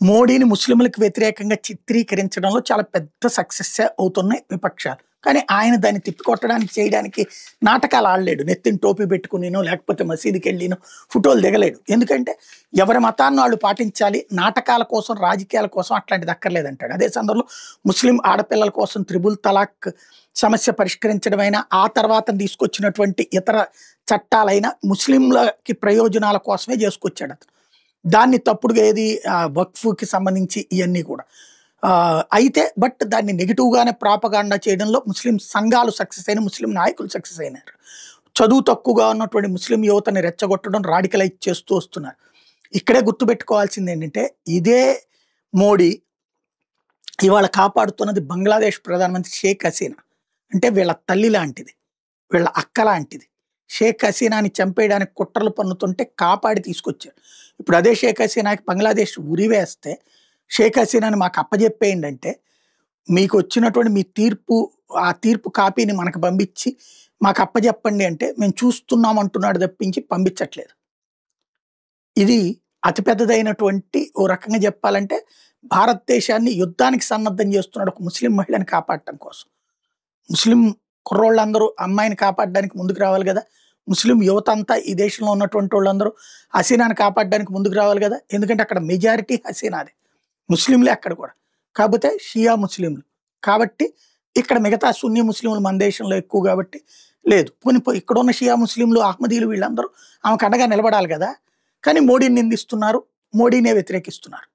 మోడీని ముస్లింలకు వ్యతిరేకంగా చిత్రీకరించడంలో చాలా పెద్ద సక్సెస్ అవుతున్నాయి విపక్షాలు. కానీ ఆయన దాన్ని తిప్పికొట్టడానికి చేయడానికి నాటకాలు ఆడలేడు. నెత్తిన టోపీ పెట్టుకునినో లేకపోతే మసీదుకెళ్ళినో ఫోటోలు దిగలేడు. ఎందుకంటే ఎవరి మతాన్ని వాళ్ళు పాటించాలి, నాటకాల కోసం రాజకీయాల కోసం అట్లాంటిది అక్కర్లేదంటాడు. అదే సందర్భంలో ముస్లిం ఆడపిల్లల కోసం త్రిబుల్ తలాక్ సమస్య పరిష్కరించడమైనా, ఆ తర్వాత తీసుకొచ్చినటువంటి ఇతర చట్టాలైనా ముస్లింలకి ప్రయోజనాల కోసమే చేసుకొచ్చాడు అతను. దాన్ని తప్పుడుగా ఏది వక్ఫ్‌కి సంబంధించి ఇయన్నీ కూడా. అయితే దాన్ని నెగెటివ్‌గానే ప్రాపగాండా చేయడంలో ముస్లిం సంఘాలు సక్సెస్ అయిన, ముస్లిం నాయకులు సక్సెస్ అయినారు. చదువు తక్కువగా ఉన్నటువంటి ముస్లిం యువతని రెచ్చగొట్టడం, రాడికలైజ్ చేస్తూ వస్తున్నారు. ఇక్కడే గుర్తుపెట్టుకోవాల్సింది ఏంటంటే, ఇదే మోడీ ఇవాళ కాపాడుతున్నది బంగ్లాదేశ్ ప్రధానమంత్రి షేక్ హసీనా. అంటే వీళ్ళ తల్లి లాంటిది, వీళ్ళ అక్క లాంటిది. షేక్ హసీనాని చంపేయడానికి కుట్రలు పన్నుతుంటే కాపాడి తీసుకొచ్చారు. ఇప్పుడు అదే షేక్ హసీనాకి బంగ్లాదేశ్ ఉరివేస్తే, షేక్ హసీనాని మాకు అప్పజెప్పేయండి అంటే, మీకు వచ్చినటువంటి మీ తీర్పు, ఆ తీర్పు కాపీని మనకు పంపించి మాకు అప్పజెప్పండి అంటే, మేము చూస్తున్నాం అంటున్నాడు తప్పించి పంపించట్లేదు. ఇది అతిపెద్దదైనటువంటి, ఓ రకంగా చెప్పాలంటే భారతదేశాన్ని యుద్ధానికి సన్నద్ధం చేస్తున్నాడు ఒక ముస్లిం మహిళని కాపాడటం కోసం. ముస్లిం కుర్రోళ్ళందరూ అమ్మాయిని కాపాడడానికి ముందుకు రావాలి కదా. ముస్లిం యువత అంతా ఈ దేశంలో ఉన్నటువంటి వాళ్ళందరూ హసీనాని కాపాడడానికి ముందుకు రావాలి కదా. ఎందుకంటే అక్కడ మెజారిటీ హసీనాదే, ముస్లింలే అక్కడ కూడా. కాకపోతే షియా ముస్లింలు కాబట్టి ఇక్కడ మిగతా సున్నీ ముస్లింలు మన దేశంలో ఎక్కువ కాబట్టి లేదు. ఇక్కడ ఉన్న షియా ముస్లింలు, అహ్మదీలు వీళ్ళందరూ ఆమెకు అండగా నిలబడాలి కదా. కానీ మోడీని నిందిస్తున్నారు, మోడీనే వ్యతిరేకిస్తున్నారు.